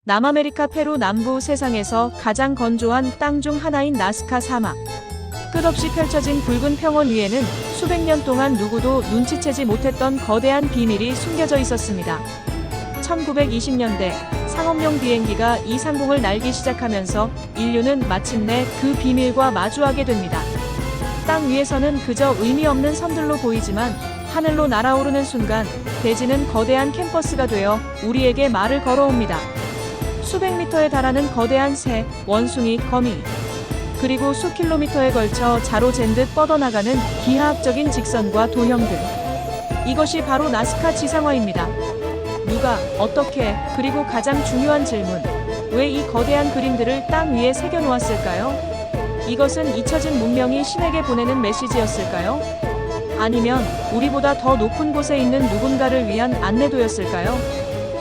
남아메리카 페루 남부 세상에서 가장 건조한 땅 중 하나인 나스카 사막. 끝없이 펼쳐진 붉은 평원 위에는 수백 년 동안 누구도 눈치채지 못했던 거대한 비밀이 숨겨져 있었습니다. 1920년대 상업용 비행기가 이 상공을 날기 시작하면서 인류는 마침내 그 비밀과 마주하게 됩니다. 땅 위에서는 그저 의미 없는 선들로 보이지만 하늘로 날아오르는 순간 대지는 거대한 캠퍼스가 되어 우리에게 말을 걸어옵니다. 수백 미터에 달하는 거대한 새, 원숭이, 거미, 그리고 수킬로미터에 걸쳐 자로 잰 듯 뻗어나가는 기하학적인 직선과 도형들. 이것이 바로 나스카 지상화입니다. 누가, 어떻게, 그리고 가장 중요한 질문, 왜 이 거대한 그림들을 땅 위에 새겨놓았을까요? 이것은 잊혀진 문명이 신에게 보내는 메시지였을까요? 아니면 우리보다 더 높은 곳에 있는 누군가를 위한 안내도였을까요?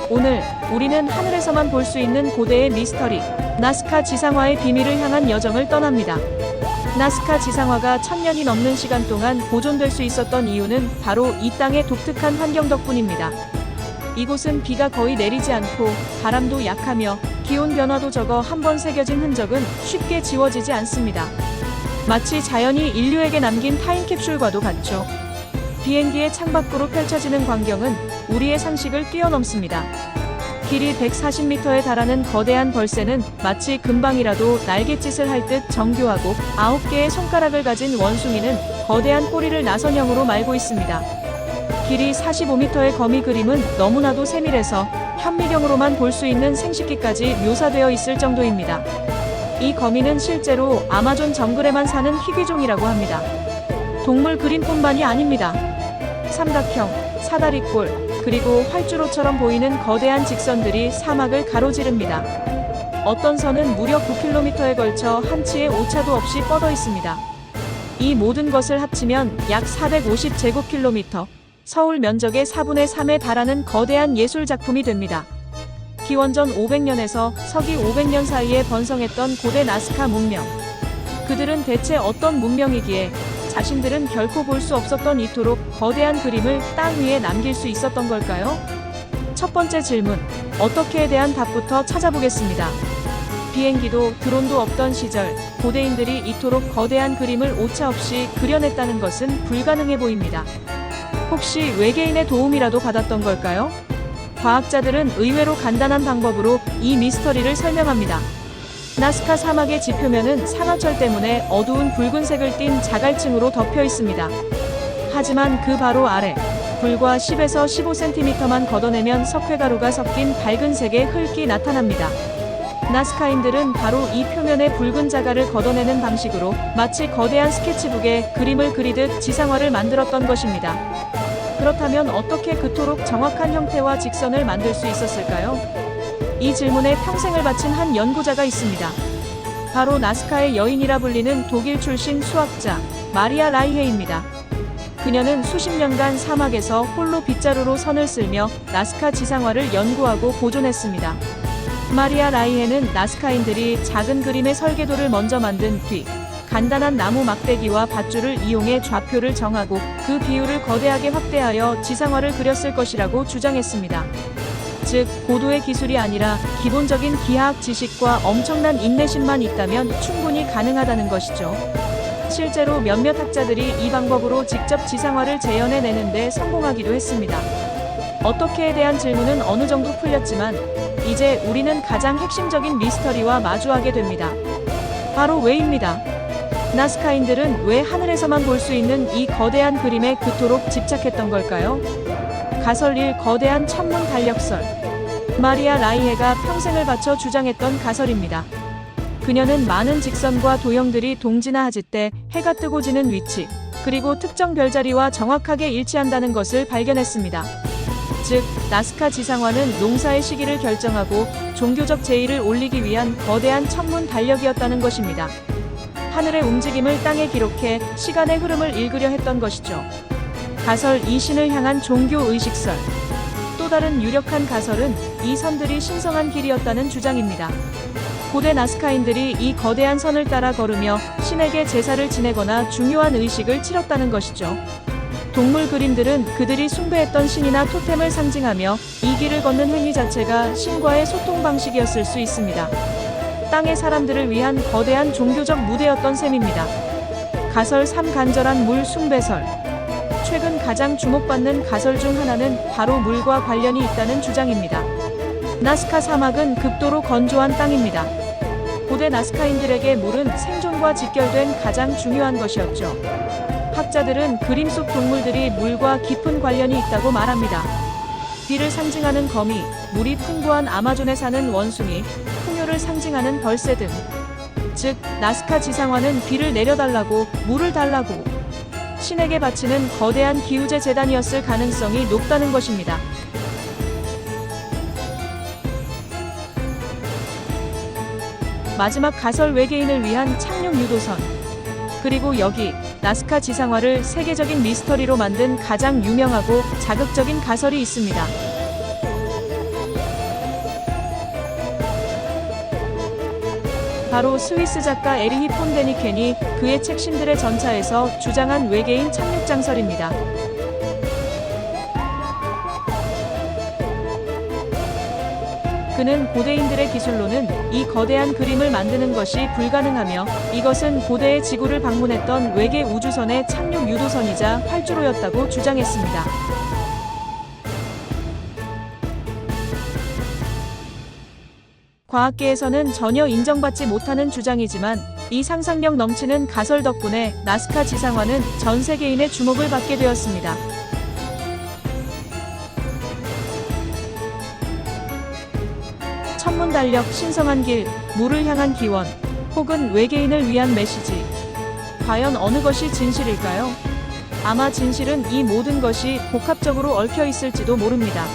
오늘 우리는 하늘에서만 볼 수 있는 고대의 미스터리, 나스카 지상화의 비밀을 향한 여정을 떠납니다. 나스카 지상화가 1000년이 넘는 시간 동안 보존될 수 있었던 이유는 바로 이 땅의 독특한 환경 덕분입니다. 이곳은 비가 거의 내리지 않고 바람도 약하며 기온 변화도 적어 한번 새겨진 흔적은 쉽게 지워지지 않습니다. 마치 자연이 인류에게 남긴 타임캡슐과도 같죠. 비행기의 창밖으로 펼쳐지는 광경은 우리의 상식을 뛰어넘습니다. 길이 140m에 달하는 거대한 벌새는 마치 금방이라도 날갯짓을 할 듯 정교하고 9개의 손가락을 가진 원숭이는 거대한 꼬리를 나선형으로 말고 있습니다. 길이 45m의 거미 그림은 너무나도 세밀해서 현미경으로만 볼 수 있는 생식기까지 묘사되어 있을 정도입니다. 이 거미는 실제로 아마존 정글에만 사는 희귀종이라고 합니다. 동물 그림뿐만이 아닙니다. 삼각형, 사다리꼴, 그리고 활주로처럼 보이는 거대한 직선들이 사막을 가로지릅니다. 어떤 선은 무려 9km에 걸쳐 한치의 오차도 없이 뻗어 있습니다. 이 모든 것을 합치면 약 450제곱킬로미터, 서울 면적의 4분의 3에 달하는 거대한 예술작품이 됩니다. 기원전 500년에서 서기 500년 사이에 번성했던 고대 나스카 문명. 그들은 대체 어떤 문명이기에 자신들은 결코 볼 수 없었던 이토록 거대한 그림을 땅 위에 남길 수 있었던 걸까요? 첫 번째 질문, 어떻게에 대한 답부터 찾아보겠습니다. 비행기도 드론도 없던 시절, 고대인들이 이토록 거대한 그림을 오차 없이 그려냈다는 것은 불가능해 보입니다. 혹시 외계인의 도움이라도 받았던 걸까요? 과학자들은 의외로 간단한 방법으로 이 미스터리를 설명합니다. 나스카 사막의 지표면은 산화철 때문에 어두운 붉은색을 띤 자갈층으로 덮여 있습니다. 하지만 그 바로 아래, 불과 10에서 15cm만 걷어내면 석회가루가 섞인 밝은 색의 흙이 나타납니다. 나스카인들은 바로 이 표면의 붉은 자갈을 걷어내는 방식으로 마치 거대한 스케치북에 그림을 그리듯 지상화를 만들었던 것입니다. 그렇다면 어떻게 그토록 정확한 형태와 직선을 만들 수 있었을까요? 이 질문에 평생을 바친 한 연구자가 있습니다. 바로 나스카의 여인이라 불리는 독일 출신 수학자 마리아 라이헤입니다. 그녀는 수십 년간 사막에서 홀로 빗자루로 선을 쓸며 나스카 지상화를 연구하고 보존했습니다. 마리아 라이헤는 나스카인들이 작은 그림의 설계도를 먼저 만든 뒤 간단한 나무 막대기와 밧줄을 이용해 좌표를 정하고 그 비율을 거대하게 확대하여 지상화를 그렸을 것이라고 주장했습니다. 즉, 고도의 기술이 아니라 기본적인 기하학 지식과 엄청난 인내심만 있다면 충분히 가능하다는 것이죠. 실제로 몇몇 학자들이 이 방법으로 직접 지상화를 재현해내는데 성공하기도 했습니다. 어떻게에 대한 질문은 어느 정도 풀렸지만 이제 우리는 가장 핵심적인 미스터리와 마주하게 됩니다. 바로 왜입니다. 나스카인들은 왜 하늘에서만 볼 수 있는 이 거대한 그림에 그토록 집착했던 걸까요? 가설일 거대한 천문 달력설. 마리아 라이헤가 평생을 바쳐 주장했던 가설입니다. 그녀는 많은 직선과 도형들이 동진화하지 때 해가 뜨고 지는 위치, 그리고 특정 별자리와 정확하게 일치한다는 것을 발견했습니다. 즉, 나스카 지상화는 농사의 시기를 결정하고 종교적 제의를 올리기 위한 거대한 천문 달력이었다는 것입니다. 하늘의 움직임을 땅에 기록해 시간의 흐름을 읽으려 했던 것이죠. 가설 이신을 향한 종교 의식설. 또 다른 유력한 가설은 이 선들이 신성한 길이었다는 주장입니다. 고대 나스카인들이 이 거대한 선을 따라 걸으며 신에게 제사를 지내거나 중요한 의식을 치렀다는 것이죠. 동물 그림들은 그들이 숭배했던 신이나 토템을 상징하며 이 길을 걷는 행위 자체가 신과의 소통 방식이었을 수 있습니다. 땅의 사람들을 위한 거대한 종교적 무대였던 셈입니다. 가설 3 간절한 물 숭배설. 최근 가장 주목받는 가설 중 하나는 바로 물과 관련이 있다는 주장입니다. 나스카 사막은 극도로 건조한 땅입니다. 고대 나스카인들에게 물은 생존과 직결된 가장 중요한 것이었죠. 학자들은 그림 속 동물들이 물과 깊은 관련이 있다고 말합니다. 비를 상징하는 거미, 물이 풍부한 아마존에 사는 원숭이, 풍요를 상징하는 벌새 등. 즉, 나스카 지상화는 비를 내려달라고, 물을 달라고 신에게 바치는 거대한 기우제 제단이었을 가능성이 높다는 것입니다. 마지막 가설 외계인을 위한 착륙 유도선. 그리고 여기 나스카 지상화를 세계적인 미스터리로 만든 가장 유명하고 자극적인 가설이 있습니다. 바로 스위스 작가 에리히 폰 데니켄이 그의 책 신들의 전차에서 주장한 외계인 착륙 장설입니다. 그는 고대인들의 기술로는 이 거대한 그림을 만드는 것이 불가능하며 이것은 고대의 지구를 방문했던 외계 우주선의 착륙 유도선이자 활주로였다고 주장했습니다. 과학계에서는 전혀 인정받지 못하는 주장이지만 이 상상력 넘치는 가설 덕분에 나스카 지상화는 전 세계인의 주목을 받게 되었습니다. 천문달력 신성한 길, 물을 향한 기원, 혹은 외계인을 위한 메시지. 과연 어느 것이 진실일까요? 아마 진실은 이 모든 것이 복합적으로 얽혀 있을지도 모릅니다.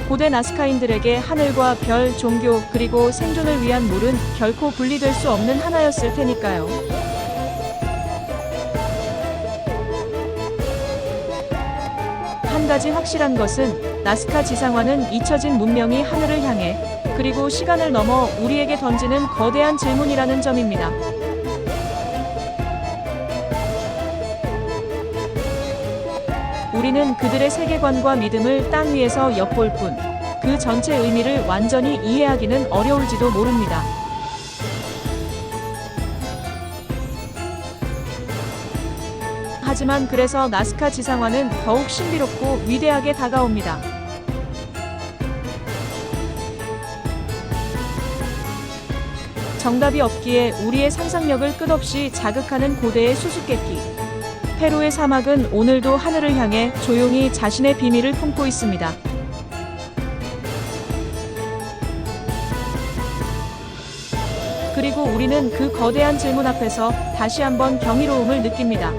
고대 나스카인들에게 하늘과 별, 종교, 그리고 생존을 위한 물은 결코 분리될 수 없는 하나였을 테니까요. 한 가지 확실한 것은 나스카 지상화는 잊혀진 문명이 하늘을 향해 그리고 시간을 넘어 우리에게 던지는 거대한 질문이라는 점입니다. 우리는 그들의 세계관과 믿음을 땅 위에서 엿볼 뿐, 그 전체 의미를 완전히 이해하기는 어려울지도 모릅니다. 하지만 그래서 나스카 지상화는 더욱 신비롭고 위대하게 다가옵니다. 정답이 없기에 우리의 상상력을 끝없이 자극하는 고대의 수수께끼. 페루의 사막은 오늘도 하늘을 향해 조용히 자신의 비밀을 품고 있습니다. 그리고 우리는 그 거대한 질문 앞에서 다시 한번 경이로움을 느낍니다.